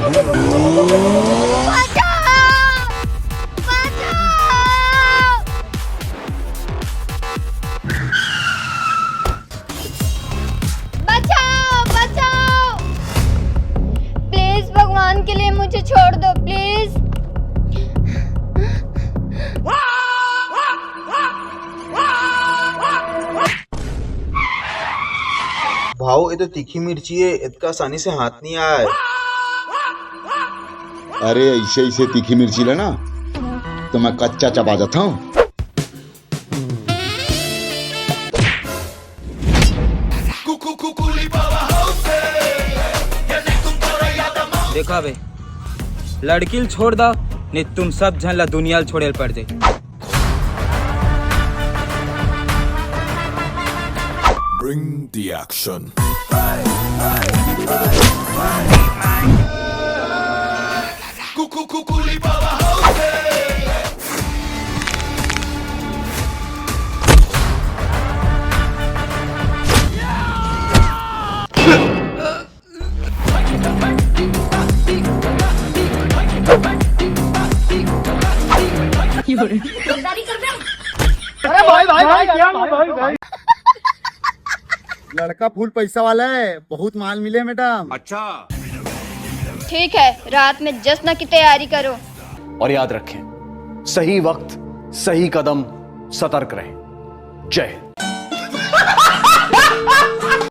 Please भगवान के लिए मुझे छोड़ दो प्लीज। भाऊ ये तो तीखी मिर्ची है, इतना आसानी से हाथ नहीं आया। अरे ऐसे ऐसे तीखी मिर्ची लेना तो मैं कच्चा चबा जाता हूँ। देखा बे, लड़की छोड़ दा नहीं तुम सब झनला दुनिया छोड़े पड़ जाए। Bring the action. लड़का फुल पैसा वाला है, बहुत माल मिले मैडम। अच्छा, ठीक है, रात में जश्न की तैयारी करो। और याद रखें, सही वक्त सही कदम, सतर्क रहें। जय हिंद।